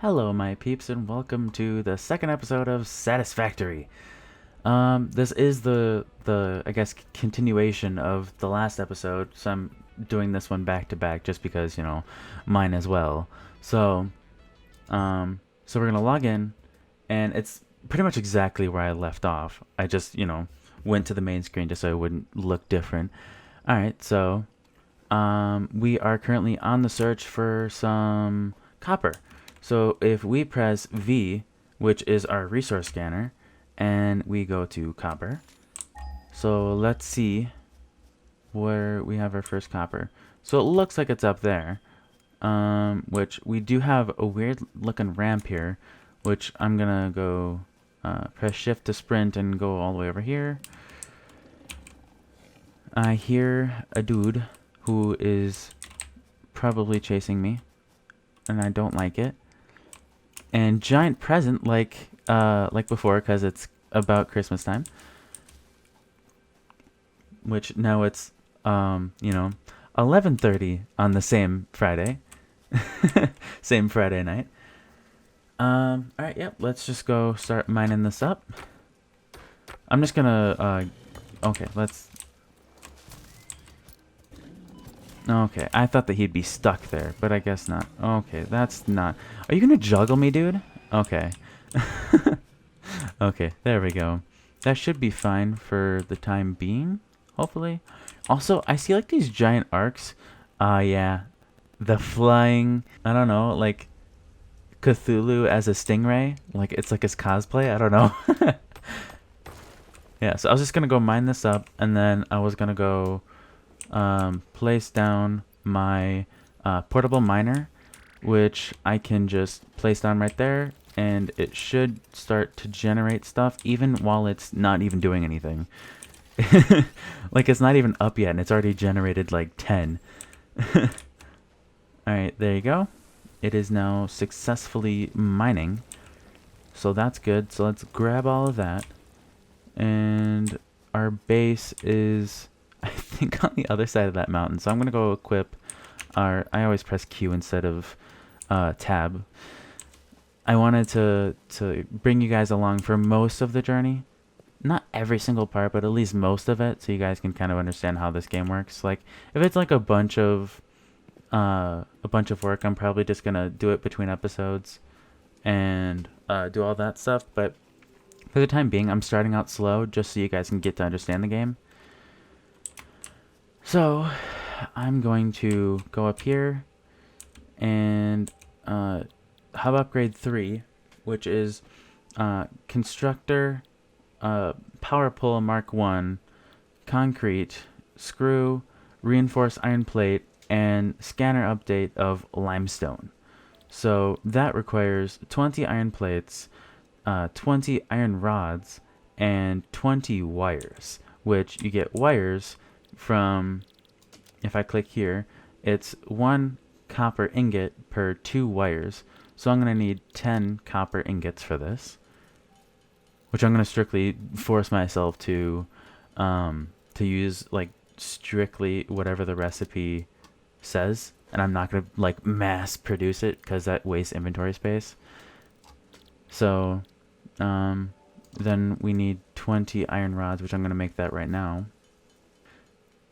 Hello, my peeps, and welcome to the second episode of Satisfactory. This is the I guess continuation of the last episode, so I'm doing this one back to back just because mine as well. So, so we're gonna log in, and it's pretty much exactly where I left off. I just went to the main screen just so it wouldn't look different. All right, so we are currently on the search for some copper. So if we press V, which is our resource scanner, and we go to copper, so let's see where we have our first copper. So it looks like it's up there, which we do have a weird looking ramp here, which I'm gonna go press shift to sprint and go all the way over here. I hear a dude who is probably chasing me, and I don't like it. And giant present like before, because it's about Christmas time, which now it's 11:30 on the same Friday. Same Friday night. All right, yep, let's just go start mining this up. I'm just gonna okay, okay, I thought that he'd be stuck there, but I guess not. Okay, that's not... Are you gonna juggle me, dude? Okay. Okay, there we go. That should be fine for the time being, hopefully. Also, I see like these giant arcs. Yeah. The flying, I don't know, like Cthulhu as a stingray. Like, it's like his cosplay, I don't know. Yeah, so I was just gonna go mine this up, and then I was gonna go place down my portable miner, which I can just place down right there, and it should start to generate stuff even while it's not even doing anything. Like, it's not even up yet, and it's already generated like 10. Alright, there you go. It is now successfully mining, so that's good. So let's grab all of that, and our base is, I think, on the other side of that mountain. So I'm going to go equip our... I always press Q instead of tab. I wanted to bring you guys along for most of the journey. Not every single part, but at least most of it, so you guys can kind of understand how this game works. Like, if it's like a bunch of work, I'm probably just going to do it between episodes and do all that stuff. But for the time being, I'm starting out slow just so you guys can get to understand the game. So I'm going to go up here and hub upgrade 3, which is constructor, power pull Mark 1, concrete, screw, reinforced iron plate, and scanner update of limestone. So that requires 20 iron plates, 20 iron rods, and 20 wires, which you get wires from, if I click here, it's 1 copper ingot per 2 wires. So I'm going to need 10 copper ingots for this, which I'm going to strictly force myself to use, like, strictly whatever the recipe says, and I'm not going to like mass produce it because that wastes inventory space. So then we need 20 iron rods, which I'm going to make that right now.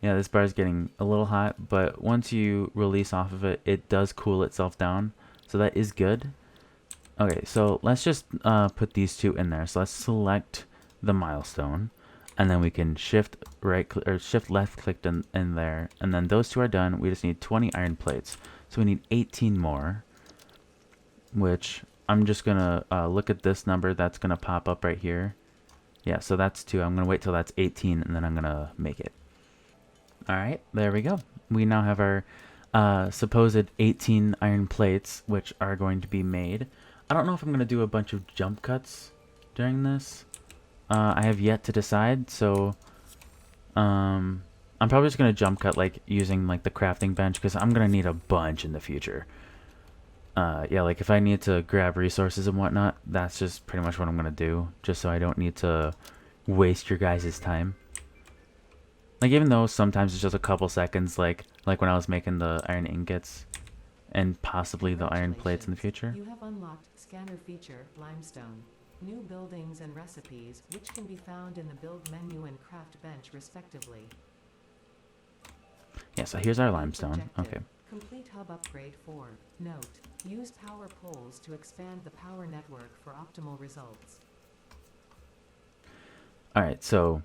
Yeah, this bar is getting a little hot, but once you release off of it, it does cool itself down. So that is good. Okay, so let's just put these two in there. So let's select the milestone, and then we can shift left click in there. And then those two are done. We just need 20 iron plates. So we need 18 more, which I'm just going to look at this number that's going to pop up right here. Yeah, so that's 2. I'm going to wait till that's 18, and then I'm going to make it. Alright, there we go. We now have our supposed 18 iron plates, which are going to be made. I don't know if I'm going to do a bunch of jump cuts during this. I have yet to decide, so I'm probably just going to jump cut, like, using like the crafting bench, because I'm going to need a bunch in the future. Yeah, like if I need to grab resources and whatnot, that's just pretty much what I'm going to do, just so I don't need to waste your guys' time. Like, even though sometimes it's just a couple seconds, like when I was making the iron ingots, and possibly the iron plates in the future. You have unlocked Scanner Feature Limestone. New buildings and recipes, which can be found in the build menu and craft bench respectively. Yeah, so here's our limestone. Okay. Complete hub upgrade 4. Note, use power poles to expand the power network for optimal results. Alright, so,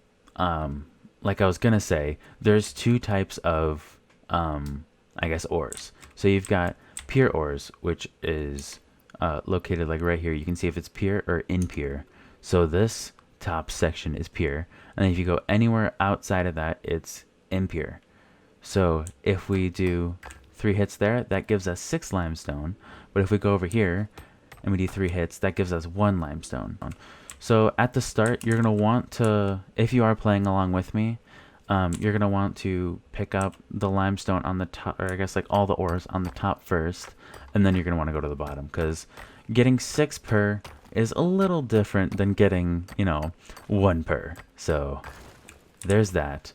like I was gonna say, there's two types of, I guess, ores. So you've got pure ores, which is located like right here. You can see if it's pure or impure. So this top section is pure, and then if you go anywhere outside of that, it's impure. So if we do 3 hits there, that gives us 6 limestone. But if we go over here and we do 3 hits, that gives us 1 limestone. So at the start, you're going to want to, if you are playing along with me, you're going to want to pick up the limestone on the top, or I guess like all the ores on the top first, and then you're going to want to go to the bottom, because getting 6 per is a little different than getting, 1 per. So there's that.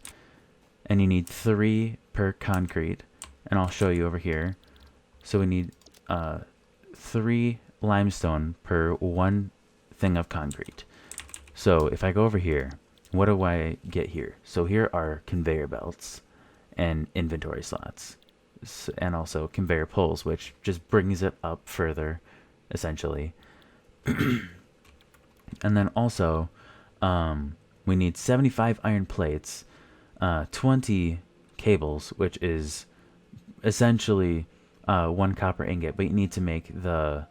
And you need 3 per concrete, and I'll show you over here. So we need 3 limestone per 1 thing of concrete. So if I go over here, what do I get here? So here are conveyor belts and inventory slots, and also conveyor poles, which just brings it up further, essentially. And then also, we need 75 iron plates, 20 cables, which is essentially 1 copper ingot, but you need to make the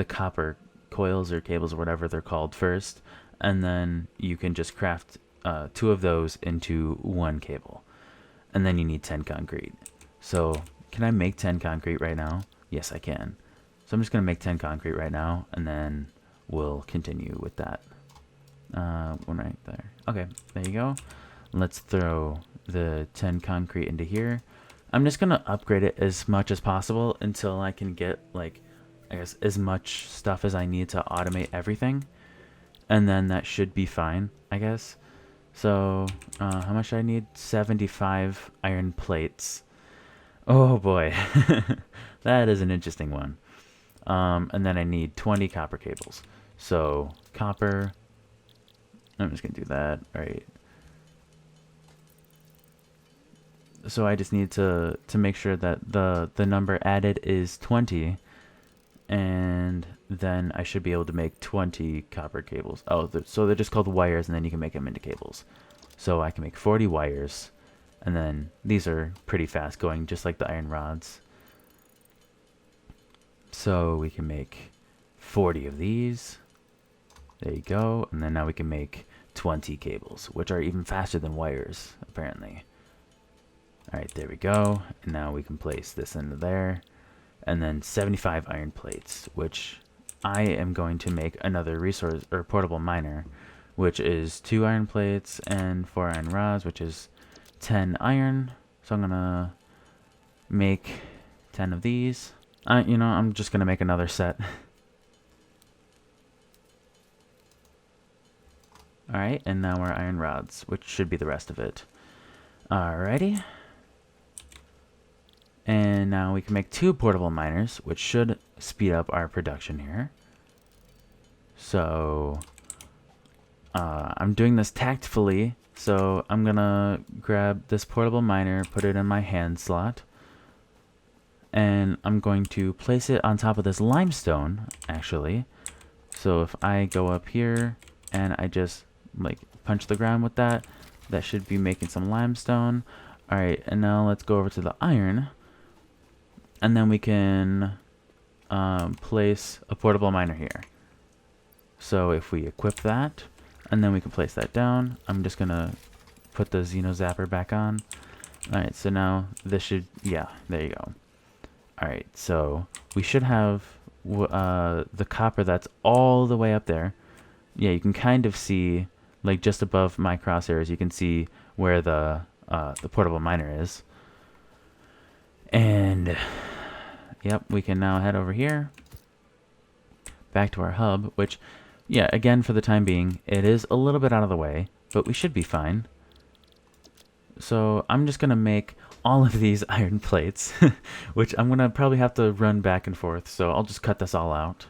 copper coils or cables or whatever they're called first, and then you can just craft 2 of those into 1 cable, and then you need 10 concrete. So can I make 10 concrete right now? Yes, I can. So I'm just gonna make 10 concrete right now, and then we'll continue with that. One right there. Okay, there you go. Let's throw the 10 concrete into here. I'm just gonna upgrade it as much as possible until I can get, like, I guess as much stuff as I need to automate everything, and then that should be fine, I guess. So how much do I need? 75 iron plates. Oh boy. That is an interesting one. And then I need 20 copper cables. So copper, I'm just gonna do that. All right. So I just need to make sure that the number added is 20, and then I should be able to make 20 copper cables. Oh, so they're just called wires, and then you can make them into cables. So I can make 40 wires, and then these are pretty fast going, just like the iron rods. So we can make 40 of these. There you go. And then now we can make 20 cables, which are even faster than wires, apparently. Alright, there we go. And now we can place this into there. And then 75 iron plates, which I am going to make another resource or portable miner, which is 2 iron plates and 4 iron rods, which is 10 iron. So I'm gonna make 10 of these. I'm just gonna make another set. Alright, and now our iron rods, which should be the rest of it. Alrighty. And now we can make 2 portable miners, which should speed up our production here. So I'm doing this tactfully, so I'm gonna grab this portable miner, put it in my hand slot, and I'm going to place it on top of this limestone, actually. So if I go up here and I just like punch the ground with that, that should be making some limestone. Alright, and now let's go over to the iron. And then we can place a portable miner here. So if we equip that, and then we can place that down. I'm just going to put the Xeno Zapper back on. Alright, so now this should, yeah, there you go. Alright, so we should have the copper that's all the way up there. Yeah, you can kind of see, like just above my crosshairs, you can see where the portable miner is. And yep, we can now head over here back to our hub, which, yeah, again, for the time being, it is a little bit out of the way, but we should be fine. So I'm just gonna make all of these iron plates, which I'm going to probably have to run back and forth, so I'll just cut this all out.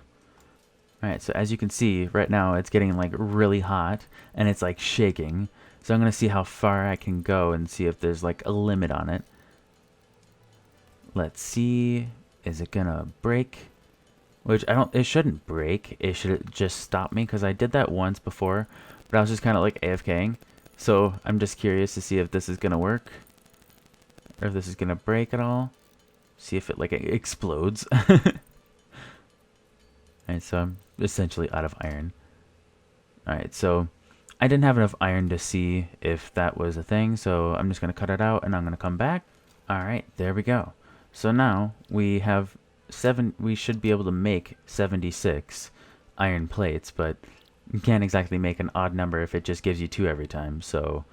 Alright, so as you can see, right now it's getting like really hot, and it's like shaking. So I'm going to see how far I can go and see if there's like a limit on it. Let's see, is it going to break? Which it shouldn't break, it should just stop me, because I did that once before, but I was just kind of like AFKing. So I'm just curious to see if this is going to work, or if this is going to break at all. See if it like explodes. Alright, so I'm essentially out of iron. Alright, so I didn't have enough iron to see if that was a thing, so I'm just going to cut it out and I'm going to come back. Alright, there we go. So now we have we should be able to make 76 iron plates, but you can't exactly make an odd number if it just gives you 2 every time, so...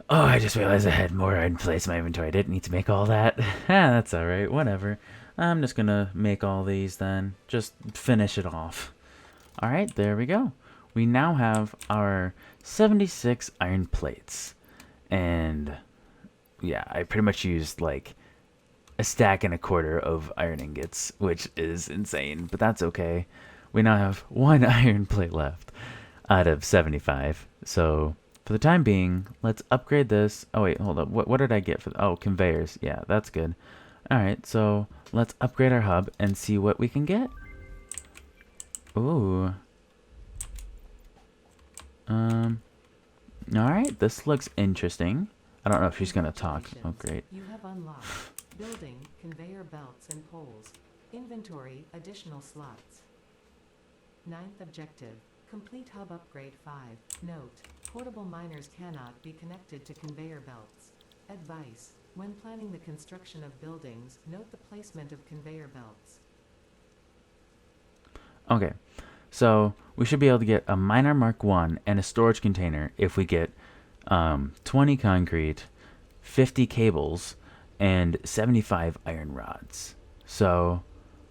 Oh, I just realized I had more iron plates in my inventory. I didn't need to make all that. That's alright, whatever. I'm just gonna make all these then. Just finish it off. Alright, there we go. We now have our 76 iron plates. And yeah, I pretty much used like a stack and a quarter of iron ingots, which is insane, but that's okay. We now have 1 iron plate left out of 75. So for the time being, let's upgrade this. Oh wait, hold up. What did I get for conveyors? Yeah, that's good. Alright, so let's upgrade our hub and see what we can get. Ooh. Alright, this looks interesting. I don't know if she's gonna talk. Oh, great. You have unlocked building, conveyor belts, and poles. Inventory, additional slots. 9th objective. Complete hub upgrade 5. Note, portable miners cannot be connected to conveyor belts. Advice. When planning the construction of buildings, note the placement of conveyor belts. Okay, so we should be able to get a miner Mark 1 and a storage container if we get 20 concrete, 50 cables, and 75 iron rods. So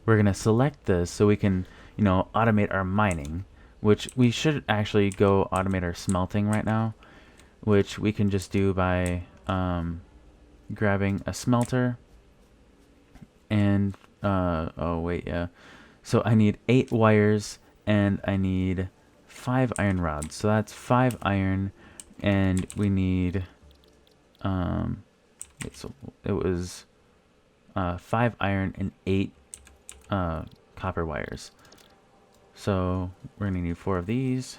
we're going to select this so we can, automate our mining, which we should actually go automate our smelting right now, which we can just do by grabbing a smelter and oh wait, yeah, so I need 8 wires and I need 5 iron rods, so that's 5 iron, and we need so it was 5 iron and 8 copper wires. So we're gonna need 4 of these.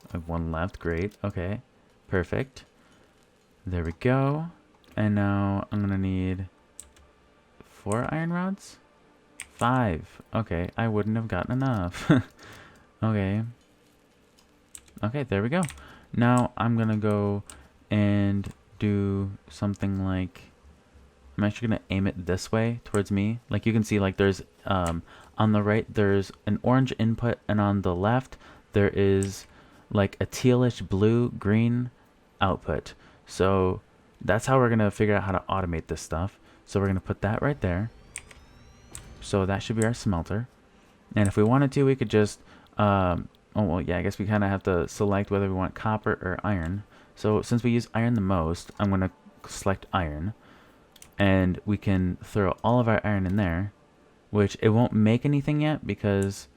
I have 1 left. Great. Okay, perfect. There we go. And now I'm gonna need 4 iron rods? 5. Okay, I wouldn't have gotten enough. Okay. Okay, there we go. Now I'm gonna go and do something like... I'm actually gonna aim it this way towards me. Like you can see, like there's on the right there's an orange input, and on the left there is like a tealish blue green output. So that's how we're going to figure out how to automate this stuff. So we're going to put that right there. So that should be our smelter. And if we wanted to, we could just, oh, well, yeah, I guess we kind of have to select whether we want copper or iron. So since we use iron the most, I'm going to select iron. And we can throw all of our iron in there, which it won't make anything yet because,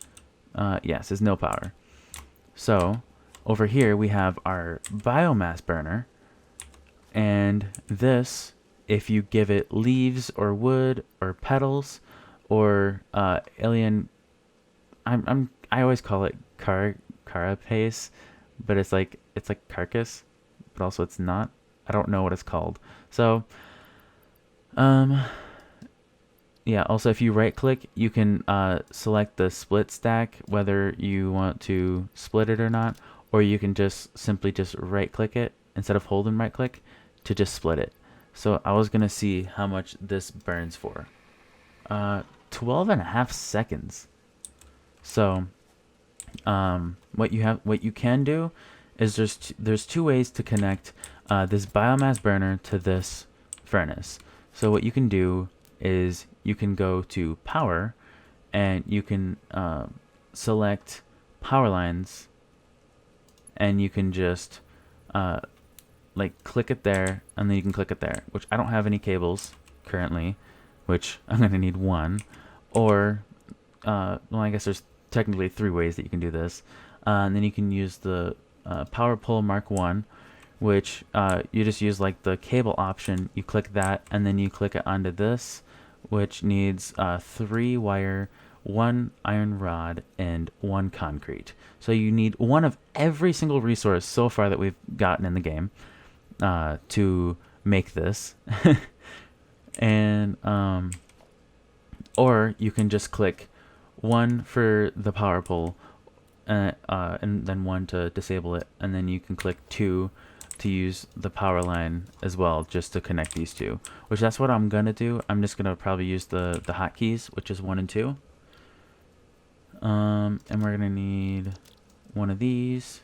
yes, there's no power. So over here we have our biomass burner. And this, if you give it leaves or wood or petals or alien, I always call it carapace, but it's like carcass, but also it's not. I don't know what it's called. So, yeah. Also, if you right click, you can select the split stack, whether you want to split it or not, or you can just simply just right click it instead of hold and right click to just split it. So I was gonna see how much this burns for. 12.5 seconds. So what you can do is there's 2 ways to connect this biomass burner to this furnace. So what you can do is you can go to power and you can select power lines, and you can just like click it there, and then you can click it there, which I don't have any cables currently, which I'm going to need one. Or, well, I guess there's technically 3 ways that you can do this. And then you can use the power pole Mark 1, which you just use like the cable option. You click that, and then you click it onto this, which needs 3 wire, 1 iron rod, and 1 concrete. So you need one of every single resource so far that we've gotten in the game to make this. And or you can just click 1 for the power pole, and then 1 to disable it, and then you can click 2 to use the power line as well, just to connect these 2, which that's what I'm gonna do. I'm just gonna probably use the hotkeys, which is 1 and 2. And we're gonna need 1 of these,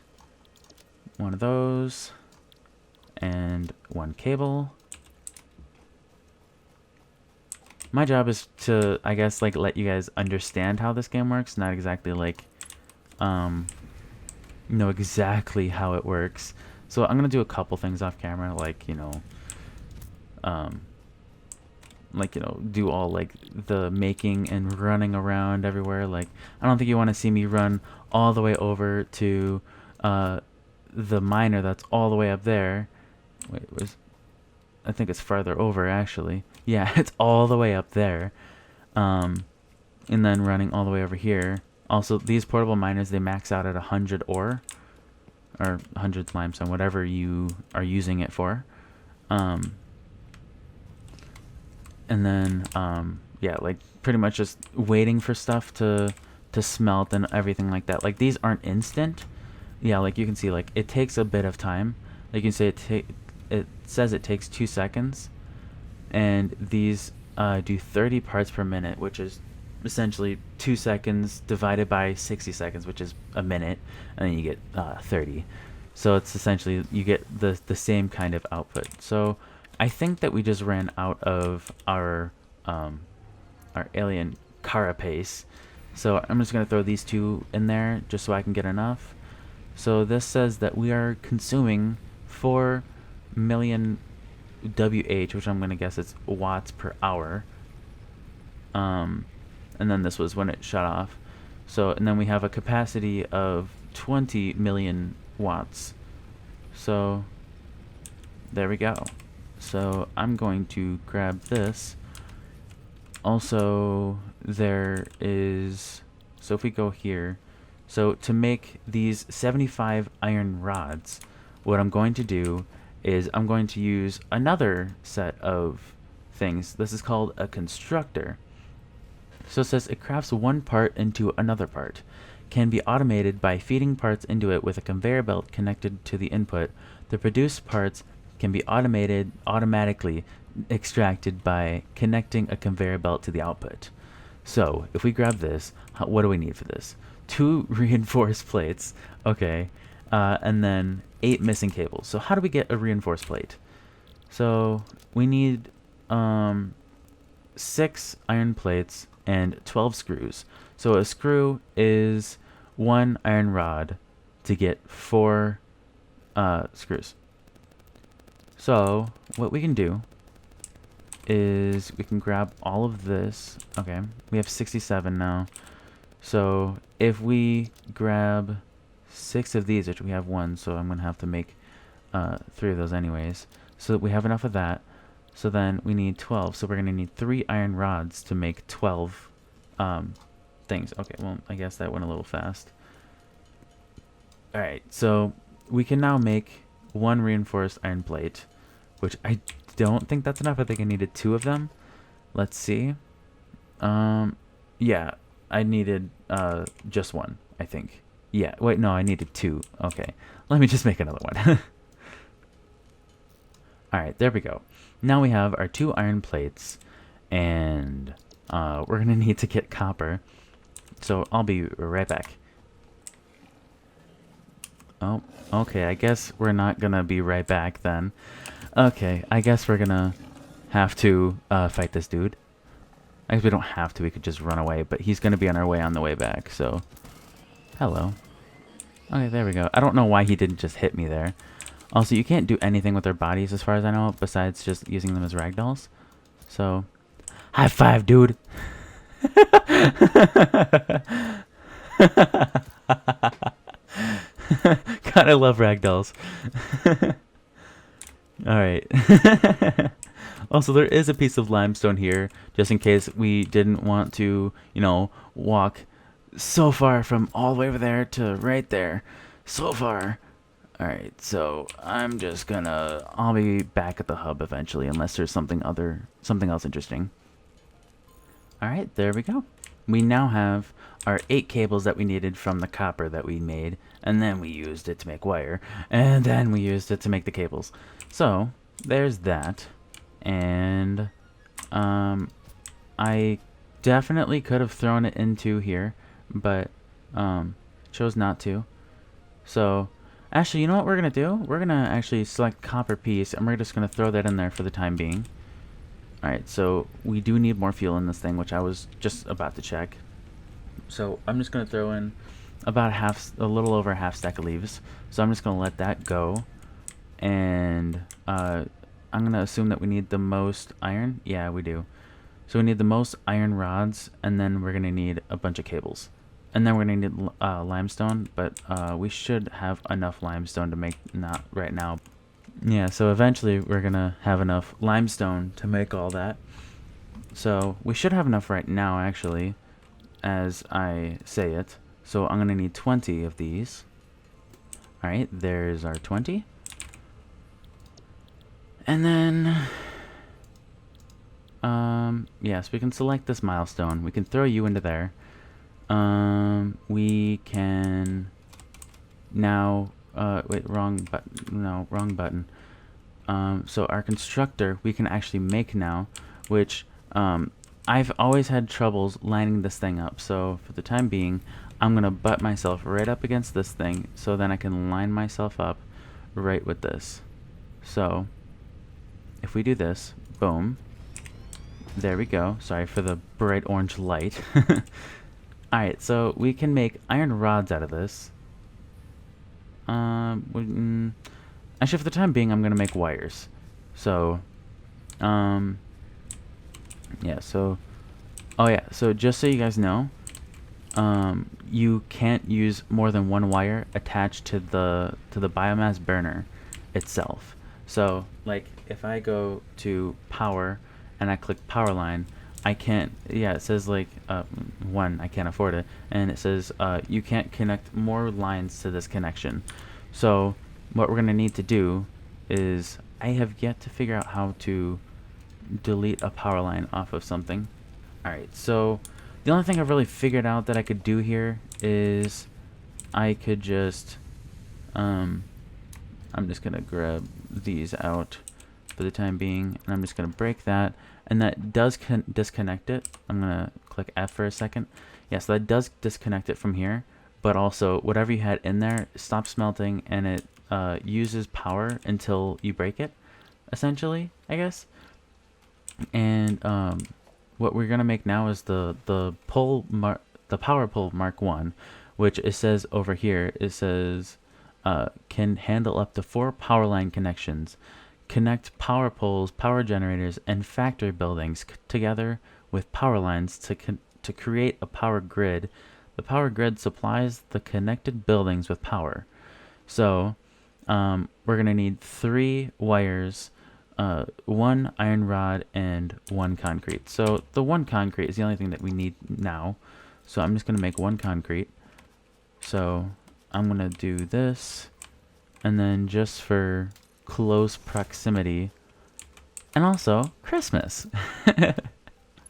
1 of those, and 1 cable. My job is to, I guess, like, let you guys understand how this game works, not exactly like know exactly how it works. So I'm gonna do a couple things off camera, like, you know, do all like the making and running around everywhere. Like, I don't think you want to see me run all the way over to the miner that's all the way up there. Wait, I think it's farther over actually. Yeah, it's all the way up there. And then running all the way over here. Also, these portable miners, they max out at 100 ore, or 100 limestone, whatever you are using it for. And then, yeah, like pretty much just waiting for stuff to smelt and everything like that. Like, these aren't instant. Yeah, like you can see, like it takes a bit of time. Like you can say it says it takes 2 seconds, and these do 30 parts per minute, which is essentially 2 seconds divided by 60 seconds, which is a minute, and then you get 30. So it's essentially, you get the same kind of output. So I think that we just ran out of our alien carapace. So I'm just gonna throw these 2 in there just so I can get enough. So this says that we are consuming 4 million WH, which I'm gonna guess it's watts per hour. And then this was when it shut off. So, and then we have a capacity of 20 million watts. So there we go. So I'm going to grab this. Also, there is, so if we go here, so to make these 75 iron rods, what I'm going to do is I'm going to use another set of things. This is called a constructor. So it says it crafts one part into another part. Can be automated by feeding parts into it with a conveyor belt connected to the input. The produced parts can be automatically extracted by connecting a conveyor belt to the output. So if we grab this, what do we need for this? 2 reinforced plates, okay, and then 8 missing cables. So how do we get a reinforced plate? So we need 6 iron plates and 12 screws. So a screw is 1 iron rod to get 4 screws. So what we can do is we can grab all of this. Okay, we have 67 now. So if we grab 6 of these, which we have 1, so I'm gonna have to make 3 of those anyways, so we have enough of that. So then we need 12, so we're gonna need 3 iron rods to make 12 things. Okay, well, I guess that went a little fast. Alright, so we can now make 1 reinforced iron plate, which I don't think that's enough. I think I needed 2 of them. Let's see. Yeah, I needed just 1, I think. Yeah, wait, no, I needed 2. Okay, let me just make another one. Alright, there we go. Now we have our 2 iron plates, and we're going to need to get copper. So I'll be right back. Oh, okay, I guess we're not going to be right back then. Okay, I guess we're going to have to fight this dude. I guess we don't have to, we could just run away, but he's going to be on our way on the way back, so... Hello. Okay, there we go. I don't know why he didn't just hit me there. Also, you can't do anything with their bodies as far as I know, besides just using them as ragdolls. So, high five, dude. God, I love ragdolls. Alright. Also, there is a piece of limestone here, just in case we didn't want to, you know, walk so far from all the way over there to right there. So far. Alright, so I'm just gonna... I'll be back at the hub eventually, unless there's something else interesting. Alright, there we go. We now have our 8 cables that we needed from the copper that we made, and then we used it to make wire, and then we used it to make the cables. So, there's that. And I definitely could have thrown it into here, but chose not to. So, actually, you know what we're gonna do? We're gonna actually select copper piece, and we're just gonna throw that in there for the time being. Alright, so we do need more fuel in this thing, which I was just about to check. So I'm just gonna throw in about a little over half stack of leaves. So I'm just gonna let that go, and I'm gonna assume that we need the most iron. Yeah, we do. So we need the most iron rods, and then we're gonna need a bunch of cables, and then we're gonna need limestone. But we should have enough limestone to make, not right now. Yeah, so eventually we're gonna have enough limestone to make all that. So we should have enough right now, actually, as I say it. So I'm gonna need 20 of these. Alright, there's our 20. And then, yes, we can select this milestone. We can throw you into there. We can now, wait, wrong button. No, wrong button. So our constructor, we can actually make now, which, I've always had troubles lining this thing up. So for the time being, I'm going to butt myself right up against this thing, so then I can line myself up right with this. So if we do this, boom, there we go. Sorry for the bright orange light. Alright, so we can make iron rods out of this. Actually, for the time being, I'm going to make wires. So, yeah, so, oh yeah, so just so you guys know, you can't use more than one wire attached to the biomass burner itself. So, like, if I go to power and I click power line, I can't, yeah, it says like, one, I can't afford it, and it says, you can't connect more lines to this connection. So, what we're going to need to do is, I have yet to figure out how to delete a power line off of something. Alright, so, the only thing I've really figured out that I could do here is, I could just, I'm just going to grab these out for the time being, and I'm just going to break that, and that does disconnect it. I'm going to click F for a second. Yeah, so that does disconnect it from here, but also whatever you had in there stops melting, and it uses power until you break it, essentially, I guess. And what we're going to make now is the power pole Mark 1, which it says over here, it says can handle up to 4 power line connections. Connect power poles, power generators, and factory buildings together with power lines to create a power grid. The power grid supplies the connected buildings with power. So we're going to need 3 wires, 1 iron rod, and 1 concrete. So the 1 concrete is the only thing that we need now. So I'm just going to make 1 concrete. So I'm going to do this, and then just for close proximity, and also Christmas.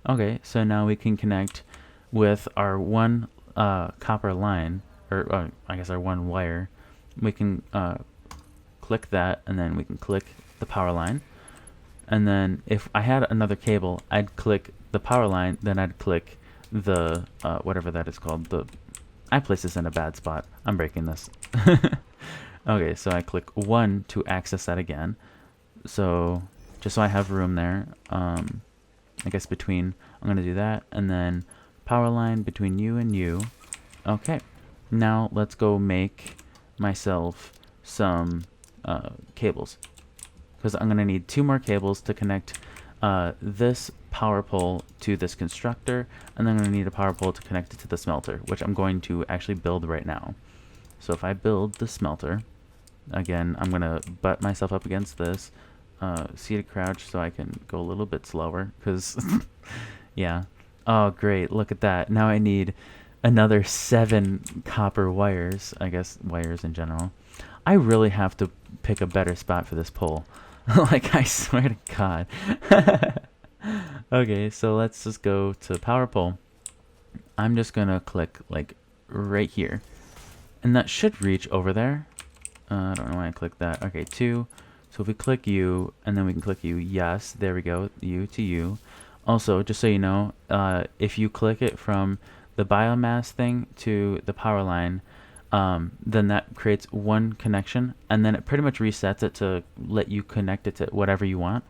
Okay, so now we can connect with our 1 copper line, or I guess our 1 wire. We can click that, and then we can click the power line. And then if I had another cable, I'd click the power line, then I'd click the whatever that is called. I placed this in a bad spot. I'm breaking this. Okay, so I click 1 to access that again. So just so I have room there, I guess I'm gonna do that, and then power line between you and you. Okay, now let's go make myself some cables, because I'm going to need 2 more cables to connect this power pole to this constructor, and then I'm going to need a power pole to connect it to the smelter, which I'm going to actually build right now. So if I build the smelter, again, I'm going to butt myself up against this, seated crouch so I can go a little bit slower, because, yeah. Oh, great, look at that. Now I need another 7 copper wires, I guess wires in general. I really have to pick a better spot for this pole. Like, I swear to God. Okay, so let's just go to power pole. I'm just gonna click, like, right here. And that should reach over there. I don't know why I clicked that. Okay, 2. So if we click U, and then we can click U, yes, there we go, U to U. Also, just so you know, if you click it from the biomass thing to the power line, then that creates one connection, and then it pretty much resets it to let you connect it to whatever you want.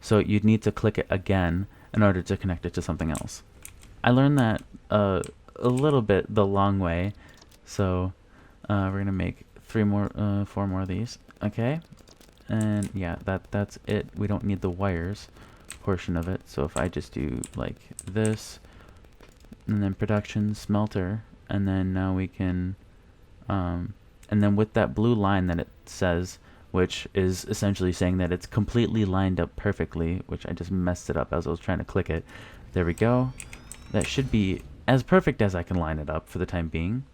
So you'd need to click it again in order to connect it to something else. I learned that a little bit the long way, so we're gonna make 4 more of these. Okay, and yeah, that's it. We don't need the wires portion of it. So if I just do like this, and then production smelter, and then now we can, and then with that blue line that it says, which is essentially saying that it's completely lined up perfectly, which I just messed it up as I was trying to click it. There we go. That should be as perfect as I can line it up for the time being.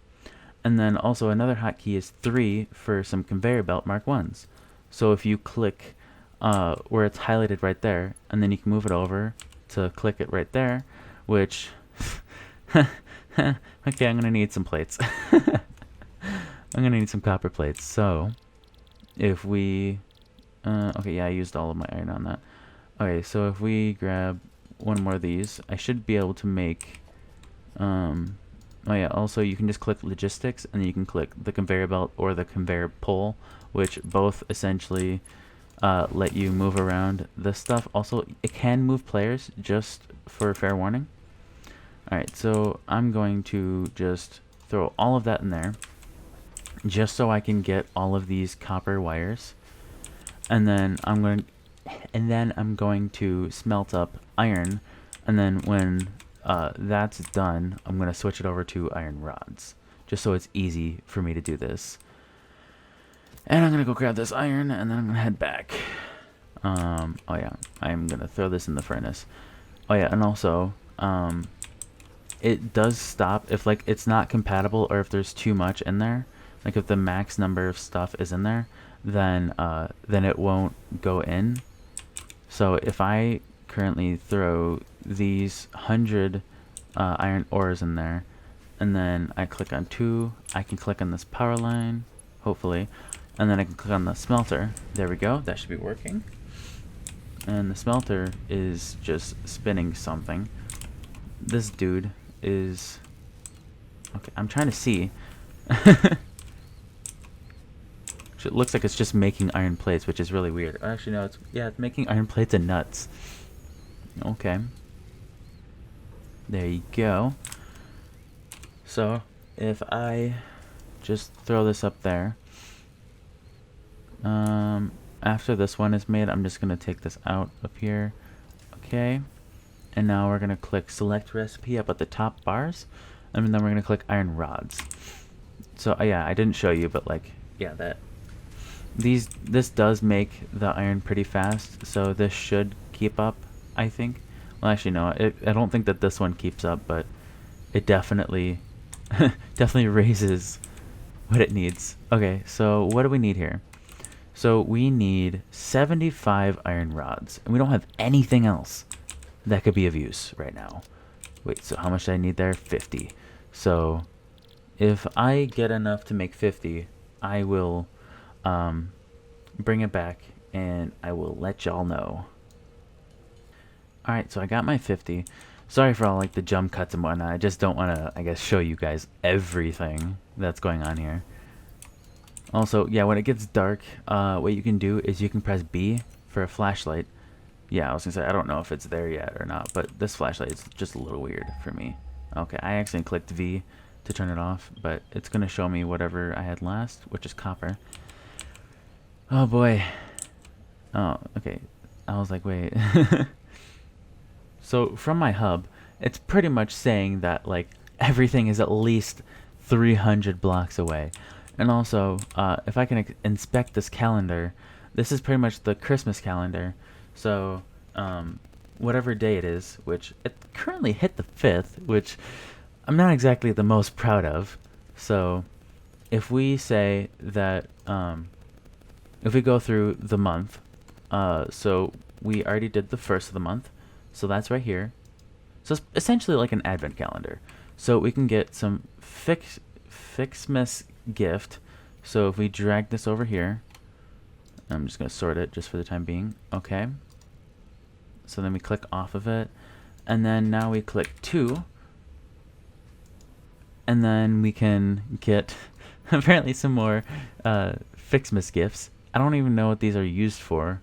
And then also another hotkey is 3 for some conveyor belt Mark 1s. So if you click where it's highlighted right there, and then you can move it over to click it right there, which, okay, I'm gonna need some plates. I'm gonna need some copper plates. So if we, okay, yeah, I used all of my iron on that. Okay, so if we grab 1 more of these, I should be able to make, oh yeah, also you can just click logistics, and then you can click the conveyor belt or the conveyor pole, which both essentially let you move around this stuff. Also, it can move players, just for fair warning. Alright, so I'm going to just throw all of that in there, just so I can get all of these copper wires. And then I'm going to smelt up iron, and then when that's done, I'm going to switch it over to iron rods, just so it's easy for me to do this. And I'm going to go grab this iron, and then I'm going to head back. Oh yeah, I'm going to throw this in the furnace. Oh yeah, and also, it does stop if, like, it's not compatible, or if there's too much in there. Like, if the max number of stuff is in there, then it won't go in. So if I currently throw these 100 iron ores in there, and then I click on 2, I can click on this power line, hopefully, and then I can click on the smelter. There we go, that should be working. And the smelter is just spinning something. This dude is, okay, I'm trying to see. It looks like it's just making iron plates, which is really weird. Actually, no, it's making iron plates and nuts. Okay. There you go. So, if I just throw this up there, after this one is made, I'm just going to take this out up here. Okay. And now we're going to click select recipe up at the top bars, and then we're going to click iron rods. So, yeah, I didn't show you, but, like, yeah, this does make the iron pretty fast, so this should keep up, I think. Well, actually, no, I don't think that this one keeps up, but it definitely definitely raises what it needs. Okay, so what do we need here? So we need 75 iron rods, and we don't have anything else that could be of use right now. Wait, so how much do I need there? 50. So if I get enough to make 50, I will bring it back, and I will let y'all know. Alright, so I got my 50. Sorry for all, like, the jump cuts and whatnot. I just don't want to, I guess, show you guys everything that's going on here. Also, yeah, when it gets dark, what you can do is you can press B for a flashlight. Yeah, I was gonna say, I don't know if it's there yet or not, but this flashlight is just a little weird for me. Okay, I accidentally clicked V to turn it off, but it's gonna show me whatever I had last, which is copper. Oh boy. Oh, okay. I was like, wait. So from my hub, it's pretty much saying that like everything is at least 300 blocks away. And also, if I can inspect this calendar, this is pretty much the Christmas calendar. So, whatever day it is, which it currently hit the 5th, which I'm not exactly the most proud of. So, if we say that, if we go through the month, so we already did the first of the month, so that's right here. So it's essentially like an advent calendar. So we can get some Fixmas gift. So if we drag this over here, I'm just going to sort it just for the time being. Okay. So then we click off of it. And then now we click 2. And then we can get apparently some more Fixmas gifts. I don't even know what these are used for.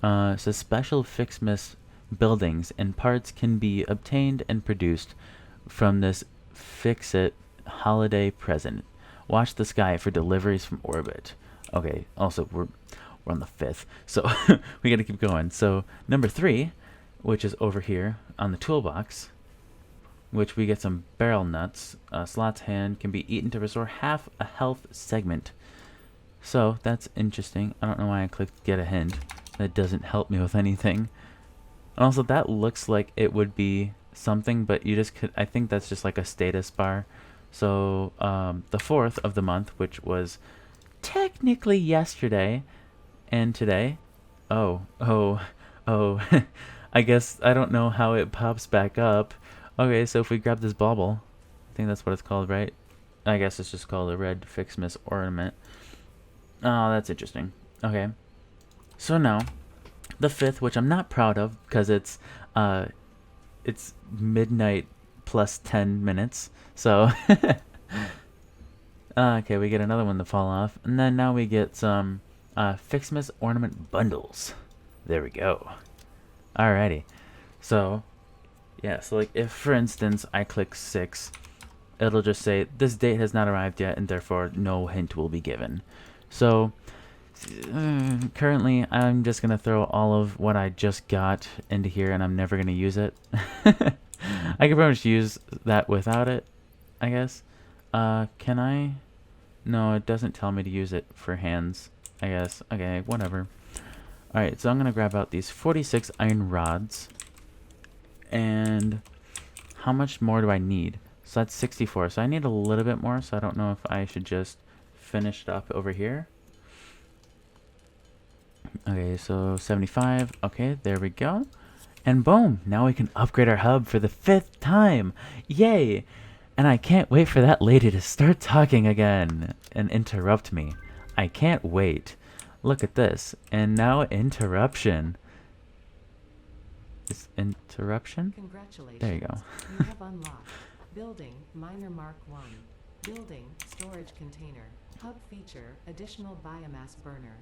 So special Fixmas buildings and parts can be obtained and produced from this Fix-It holiday present. Watch the sky for deliveries from orbit. Okay, also we're on the 5th, so we gotta keep going. So number 3, which is over here on the toolbox, which we get some barrel nuts. Slot's hand can be eaten to restore half a health segment. So that's interesting. I don't know why I clicked get a hint. That doesn't help me with anything. And also that looks like it would be something, but you just could, I think that's just like a status bar. So the 4th of the month, which was technically yesterday and today. Oh. I guess I don't know how it pops back up. Okay, so if we grab this bauble, I think that's what it's called, right? I guess it's just called a red Fixmas ornament. Oh, that's interesting. Okay. So now, the 5th, which I'm not proud of because it's midnight plus 10 minutes. So okay, we get another one to fall off, and then now we get some Fixmas ornament bundles. There we go. Alrighty. So yeah, so like if for instance I click 6, it'll just say this date has not arrived yet and therefore no hint will be given. So currently I'm just gonna throw all of what I just got into here and I'm never gonna use it. I can pretty much use that without it, I guess. Can I? No, it doesn't tell me to use it for hands, I guess. Okay, whatever. Alright, so I'm gonna grab out these 46 iron rods. And how much more do I need? So that's 64. So I need a little bit more, so I don't know if I should just finish it up over here. Okay, so 75. Okay, there we go. And boom, now we can upgrade our hub for the 5th time. Yay! And I can't wait for that lady to start talking again and interrupt me. I can't wait. Look at this. And now interruption. Is interruption? Congratulations. There you go. You have unlocked Building Miner Mark 1. Building Storage Container. Hub feature Additional Biomass Burner.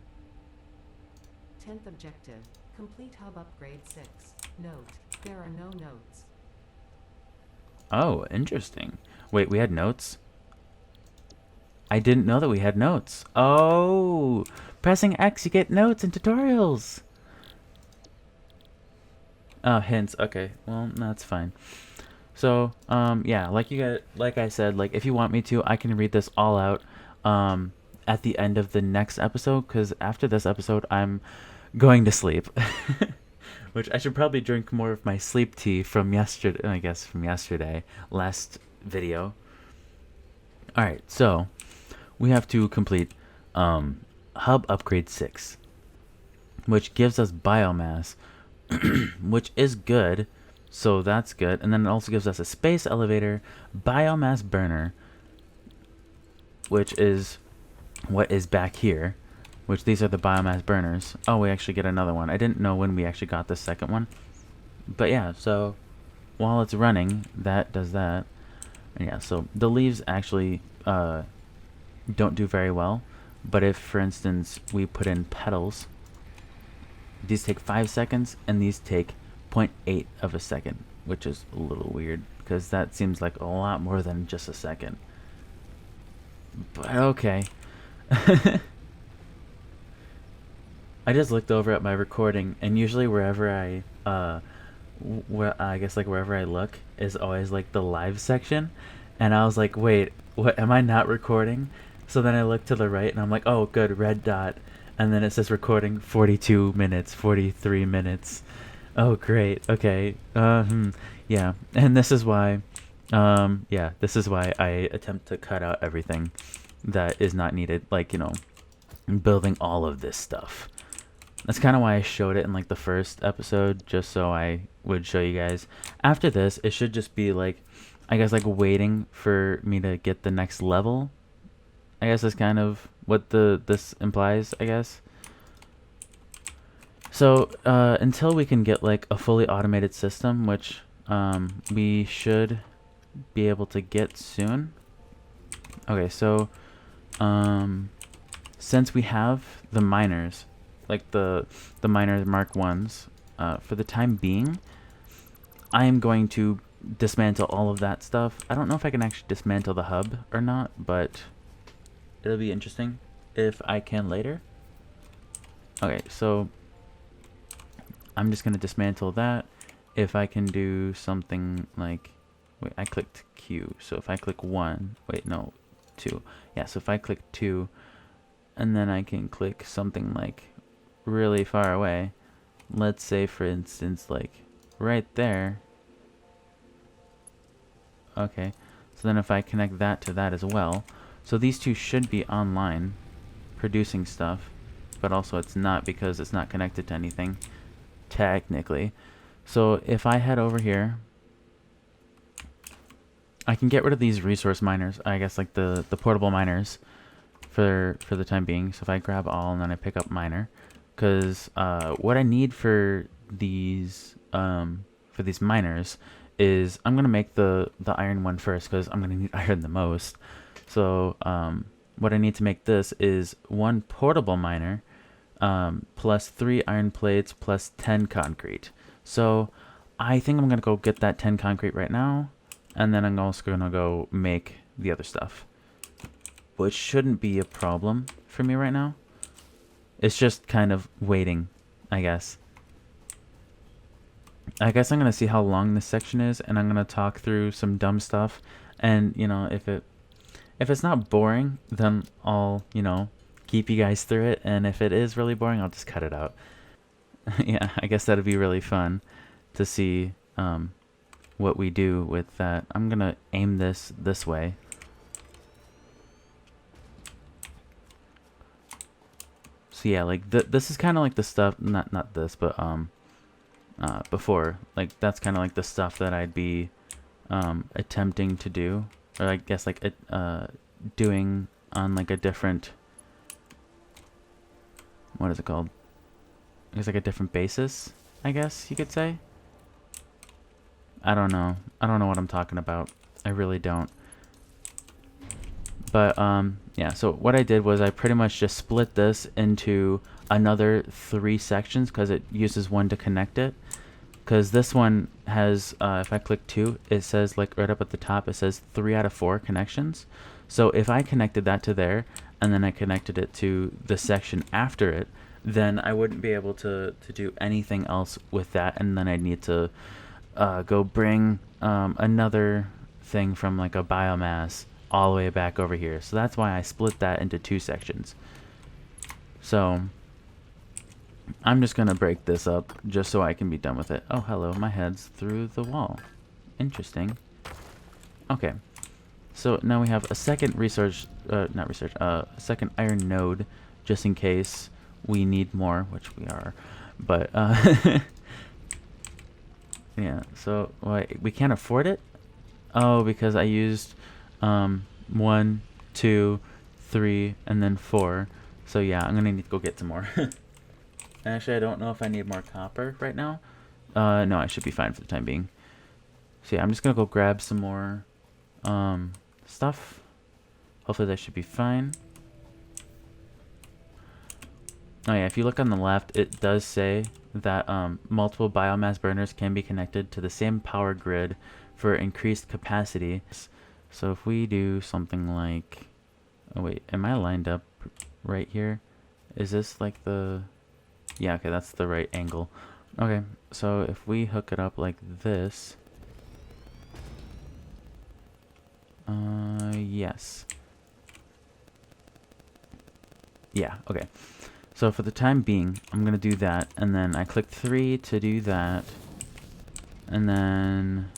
10th objective. Complete hub upgrade 6. Note. There are no notes. Oh, interesting. Wait, we had notes? I didn't know that we had notes. Oh, pressing X you get notes and tutorials. Oh, hints. Okay, well, that's fine. So, yeah, like I said, like if you want me to, I can read this all out at the end of the next episode, because after this episode, I'm going to sleep. Which I should probably drink more of my sleep tea from yesterday, I guess from yesterday, last video. Alright, so we have to complete Hub Upgrade 6, which gives us biomass, which is good, so that's good. And then it also gives us a space elevator, biomass burner, which is what is back here. Which these are the biomass burners. Oh, we actually get another one. I didn't know when we actually got the second one. But yeah, so while it's running, that does that. And yeah, so the leaves actually don't do very well. But if, for instance, we put in petals, these take 5 seconds, and these take 0.8 of a second, which is a little weird, because that seems like a lot more than just a second. But okay. I just looked over at my recording, and usually wherever I guess like wherever I look is always like the live section, and I was like, wait, what? Am I not recording? So then I look to the right, and I'm like, oh, good, red dot, and then it says recording 42 minutes, 43 minutes. Oh, great. Okay. Yeah, and this is why. Yeah, this is why I attempt to cut out everything that is not needed. Like, building all of this stuff. That's kind of why I showed it in like the first episode, just so I would show you guys. After this, it should just be like, I guess, like waiting for me to get the next level. I guess is kind of what this implies, I guess. So until we can get like a fully automated system, which we should be able to get soon. Okay, so since we have the miners, like the miner Mark 1s, for the time being, I am going to dismantle all of that stuff. I don't know if I can actually dismantle the hub or not, but it'll be interesting if I can later. Okay, so I'm just going to dismantle that. If I can do something like, wait, I clicked Q, so if I click 1, wait, no, 2. Yeah, so if I click 2, and then I can click something like really far away, let's say for instance like right there. Okay, so then if I connect that to that as well, so these two should be online producing stuff, but also it's not because it's not connected to anything technically. So if I head over here, I can get rid of these resource miners, I guess like the portable miners for the time being. So if I grab all and then I pick up miner, because what I need for these miners is I'm gonna make the iron one first, because I'm gonna need iron the most. So what I need to make this is 1 portable miner plus 3 iron plates plus 10 concrete. So I think I'm gonna go get that 10 concrete right now, and then I'm also gonna go make the other stuff, which shouldn't be a problem for me right now. It's just kind of waiting, I guess. I guess I'm gonna see how long this section is, and I'm gonna talk through some dumb stuff. And if it's not boring, then I'll keep you guys through it. And if it is really boring, I'll just cut it out. Yeah, I guess that'd be really fun to see what we do with that. I'm gonna aim this way. So yeah, like this is kind of like the stuff, not this, but before, like that's kind of like the stuff that I'd be attempting to do, or I guess like doing on like a different, what is it called? It's like a different basis, I guess you could say. I don't know what I'm talking about. I really don't. But yeah, so what I did was I pretty much just split this into another 3 sections, because it uses 1 to connect it. Because this one has, if I click 2, it says like right up at the top, it says 3 out of 4 connections. So if I connected that to there, and then I connected it to the section after it, then I wouldn't be able to do anything else with that, and then I'd need to go bring another thing from like a biomass all the way back over here. So that's why I split that into 2 sections. So I'm just gonna break this up just so I can be done with it. Oh, hello, my head's through the wall. Interesting. Okay, so now we have a second a second iron node, just in case we need more, which we are. But yeah, so we can't afford it. Oh, because I used 1, 2, 3, and then 4. So yeah, I'm gonna need to go get some more. Actually, I don't know if I need more copper right now. No, I should be fine for the time being. So yeah, I'm just gonna go grab some more stuff. Hopefully that should be fine. Oh yeah, if you look on the left, it does say that multiple biomass burners can be connected to the same power grid for increased capacity. So if we do something like, oh wait, am I lined up right here? Is this like the, Yeah, okay, that's the right angle. Okay, so if we hook it up like this, yes. Yeah, okay. So for the time being, I'm gonna do that, and then I click 3 to do that, and then...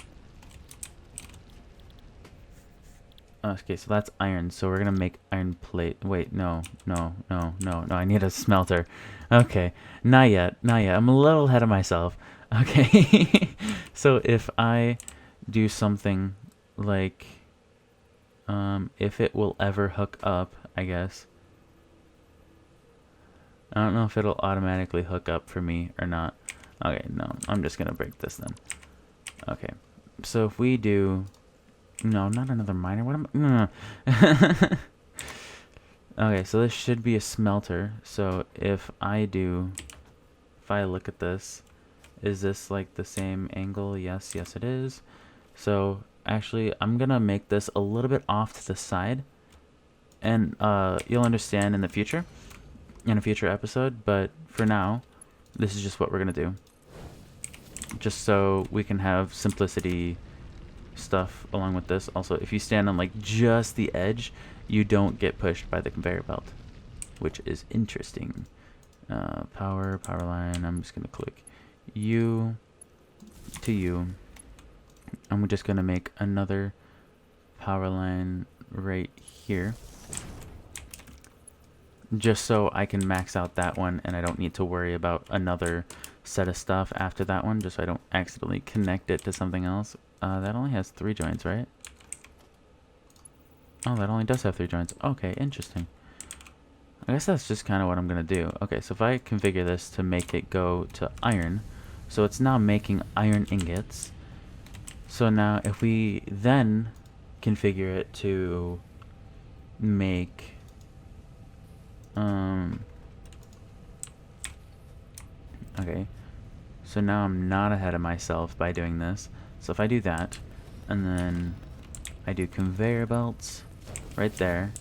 Okay, so that's iron, so we're gonna make iron plate. Wait, no, I need a smelter. Okay, not yet, I'm a little ahead of myself. Okay, so if I do something like, if it will ever hook up, I guess. I don't know if it'll automatically hook up for me or not. Okay, no, I'm just gonna break this then. Okay, so if we do... No, not another miner. What am I... No. Okay, so this should be a smelter. So if I look at this, is this like the same angle? Yes, it is. So actually, I'm gonna make this a little bit off to the side, and you'll understand in the future, in a future episode. But for now, this is just what we're gonna do, just so we can have simplicity stuff along with this. Also, if you stand on like just the edge, you don't get pushed by the conveyor belt, which is interesting. Power line. I'm just gonna click U to U. I'm just gonna make another power line right here, just so I can max out that one and I don't need to worry about another set of stuff after that one, just so I don't accidentally connect it to something else. That only has 3 joints, right? Oh, that only does have 3 joints. Okay, interesting. I guess that's just kind of what I'm going to do. Okay, so if I configure this to make it go to iron, so it's now making iron ingots. So now if we then configure it to make... Okay, so now I'm not ahead of myself by doing this. So if I do that, and then I do conveyor belts right there.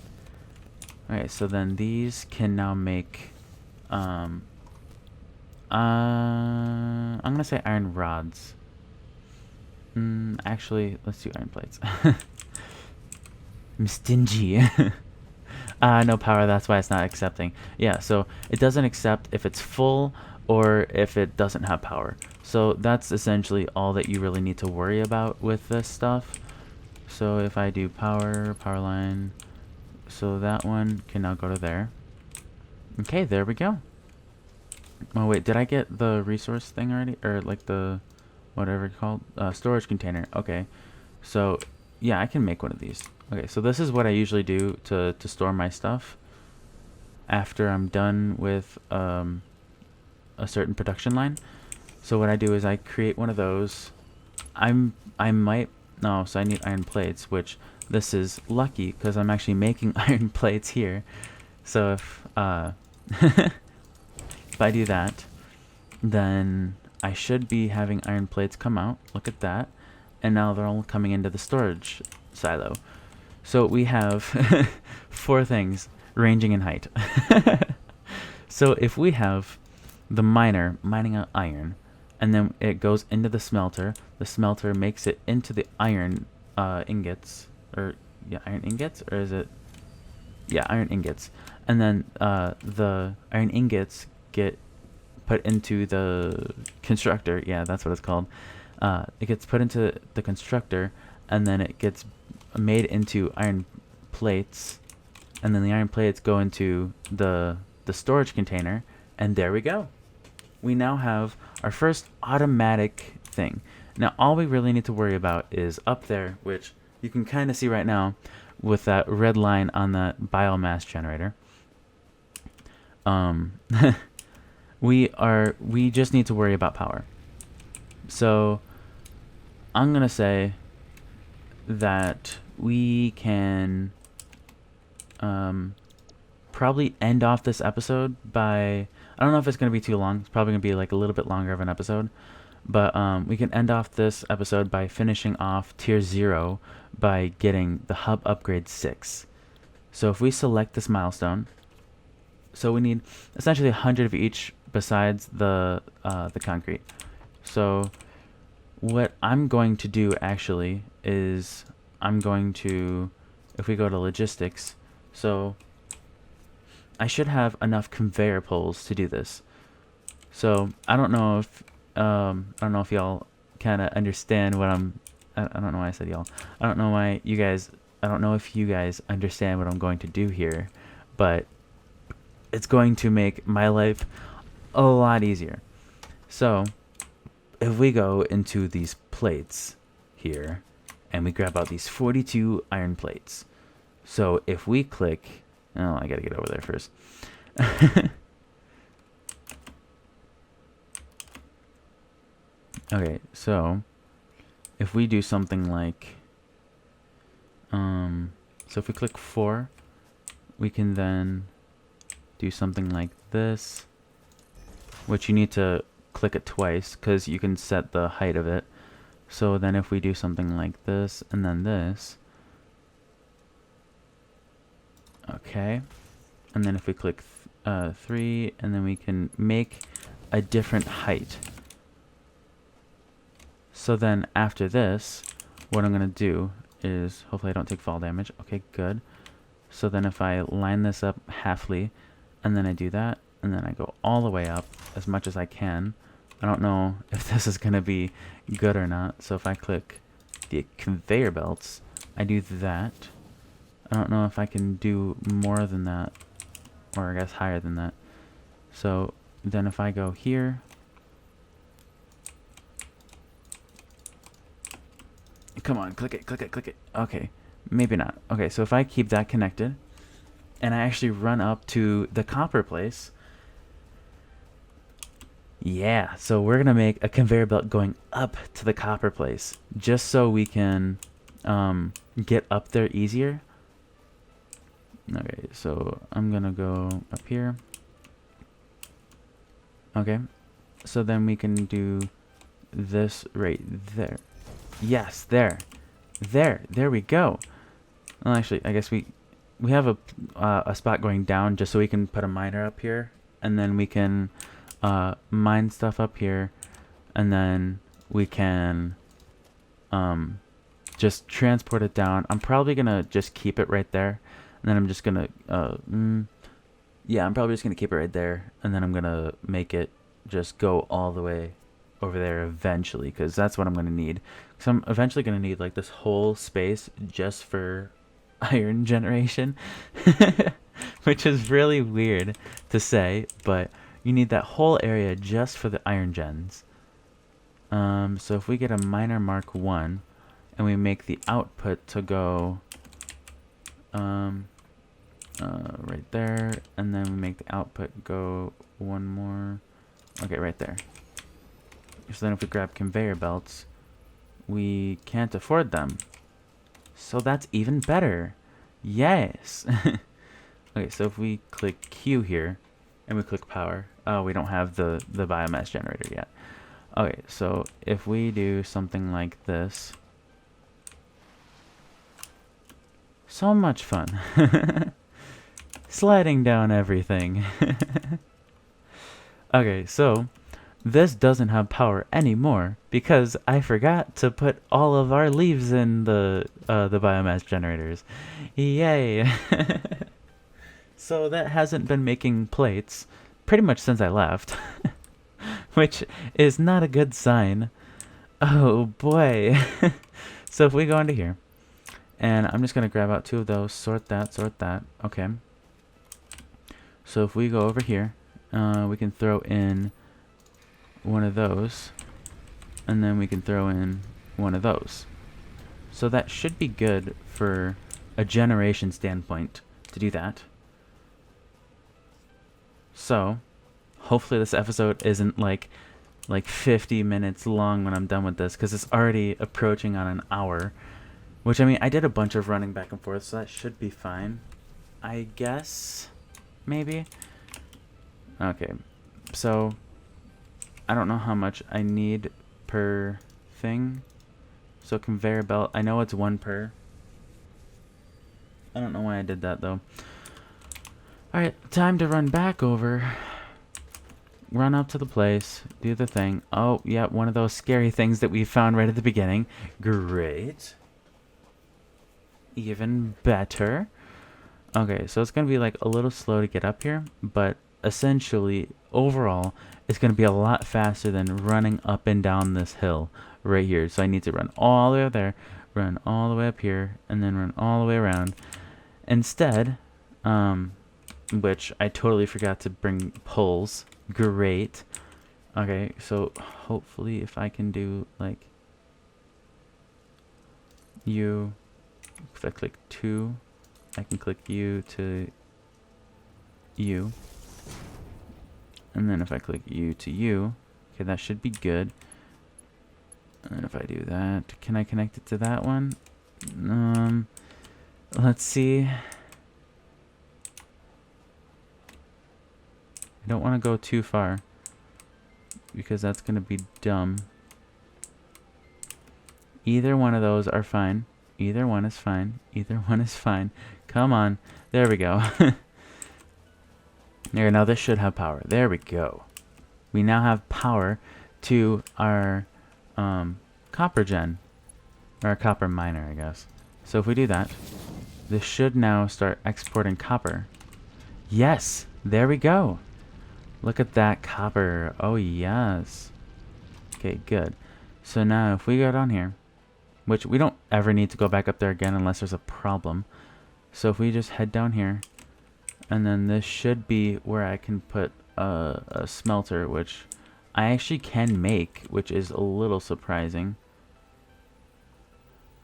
Alright, so then these can now make, I'm gonna say iron rods. Actually, let's do iron plates. I'm stingy. No power, that's why it's not accepting. Yeah, so it doesn't accept if it's full or if it doesn't have power. So that's essentially all that you really need to worry about with this stuff. So if I do power line, so that one can now go to there. Okay, there we go. Oh wait, did I get the resource thing already? Or like the, whatever it's called, storage container. Okay, so yeah, I can make one of these. Okay, so this is what I usually do to store my stuff after I'm done with a certain production line. So what I do is I create one of those. I need iron plates, which this is lucky because I'm actually making iron plates here. So if if I do that, then I should be having iron plates come out. Look at that. And now they're all coming into the storage silo. So we have 4 things ranging in height. So if we have the miner mining out iron, and then it goes into the smelter makes it into the iron ingots, or yeah, iron ingots, or is it? Yeah, iron ingots. And then the iron ingots get put into the constructor. Yeah, that's what it's called. It gets put into the constructor, and then it gets made into iron plates, and then the iron plates go into the storage container, and there we go. We now have our first automatic thing. Now all we really need to worry about is up there, which you can kind of see right now with that red line on that biomass generator. We just need to worry about power. So I'm gonna say that we can probably end off this episode by, I don't know if it's going to be too long. It's probably going to be like a little bit longer of an episode. But we can end off this episode by finishing off tier 0 by getting the hub upgrade 6. So if we select this milestone, so we need essentially 100 of each besides the concrete. So what I'm going to do actually is I'm going to, if we go to logistics, so I should have enough conveyor poles to do this. So I don't know if y'all kind of understand what I don't know why I said y'all. I don't know why you guys, I don't know if you guys understand what I'm going to do here, but it's going to make my life a lot easier. So if we go into these plates here and we grab out these 42 iron plates. So if we click, oh, I gotta get over there first. Okay, so if we do something like, so if we click 4, we can then do something like this, which you need to click it twice because you can set the height of it. So then if we do something like this and then this, okay, and then if we click 3, and then we can make a different height. So then after this, what I'm going to do is, hopefully I don't take fall damage. Okay, good. So then if I line this up halfly, and then I do that, and then I go all the way up as much as I can. I don't know if this is going to be good or not. So if I click the conveyor belts, I do that. I don't know if I can do more than that, or I guess higher than that. So then if I go here, come on, click it, click it, click it. Okay, maybe not. Okay, so if I keep that connected, and I actually run up to the copper place, yeah, so we're gonna make a conveyor belt going up to the copper place, just so we can get up there easier. Okay, so I'm gonna go up here. Okay, so then we can do this right there. Yes, there we go. Well, actually, I guess we have a spot going down just so we can put a miner up here, and then we can mine stuff up here, and then we can just transport it down. I'm probably gonna just keep it right there, and then I'm just gonna yeah, I'm probably just gonna keep it right there, and then I'm gonna make it just go all the way over there eventually, because that's what I'm gonna need. So I'm eventually gonna need like this whole space just for iron generation, which is really weird to say, but you need that whole area just for the iron gens. So if we get a miner Mark 1 and we make the output to go right there, and then we make the output go one more, okay, right there. So then if we grab conveyor belts, we can't afford them. So that's even better. Yes. Okay, so if we click Q here and we click power, oh, we don't have the biomass generator yet. Okay, so if we do something like this, so much fun. Sliding down everything. Okay, so this doesn't have power anymore because I forgot to put all of our leaves in the biomass generators. Yay! So that hasn't been making plates pretty much since I left, which is not a good sign. Oh boy. So if we go into here, and I'm just gonna grab out 2 of those, sort that. Okay. So if we go over here, we can throw in one of those, and then we can throw in one of those. So that should be good for a generation standpoint to do that. So hopefully this episode isn't like 50 minutes long when I'm done with this, because it's already approaching on an hour, which, I mean, I did a bunch of running back and forth, so that should be fine, I guess. Maybe. Okay, so I don't know how much I need per thing. So conveyor belt, I know it's 1 per. I don't know why I did that though. Alright, time to run back over. run up to the place, do the thing. Oh, yeah, one of those scary things that we found right at the beginning. Great. Even better. Okay, so it's going to be like a little slow to get up here, but essentially, overall, it's going to be a lot faster than running up and down this hill right here. So I need to run all the way up there, run all the way up here, and then run all the way around. Instead, which I totally forgot to bring poles. Great. Okay, so hopefully if I can do like U, if I click 2, I can click U to U. And then if I click U to U, okay, that should be good. And then if I do that, can I connect it to that one? Let's see. I don't want to go too far because that's going to be dumb. Either one of those are fine. Either one is fine. Either one is fine. Come on. There we go. There, now this should have power. There we go. We now have power to our copper gen. Or our copper miner, I guess. So if we do that, this should now start exporting copper. Yes! There we go. Look at that copper. Oh, yes. Okay, good. So now if we go down here, which we don't ever need to go back up there again unless there's a problem. So if we just head down here, and then this should be where I can put a smelter, which I actually can make, which is a little surprising.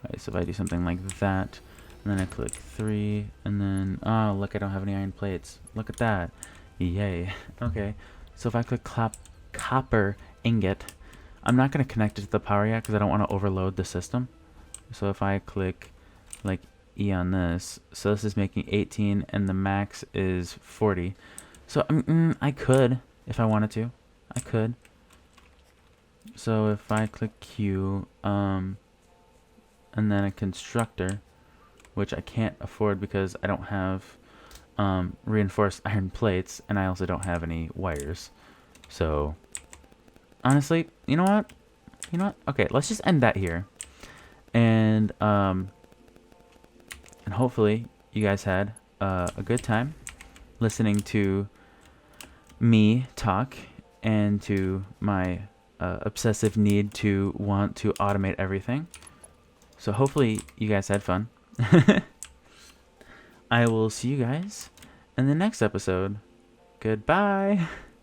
Okay, so if I do something like that, and then I click 3, and then, oh, look, I don't have any iron plates. Look at that. Yay. Okay, so if I click copper ingot, I'm not going to connect it to the power yet because I don't want to overload the system. So if I click like E on this, so this is making 18 and the max is 40. So I could, if I wanted to, I could. So if I click Q, and then a constructor, which I can't afford because I don't have reinforced iron plates, and I also don't have any wires. So honestly, you know what? You know what? Okay, let's just end that here. And hopefully you guys had a good time listening to me talk and to my obsessive need to want to automate everything. So hopefully you guys had fun. I will see you guys in the next episode. Goodbye.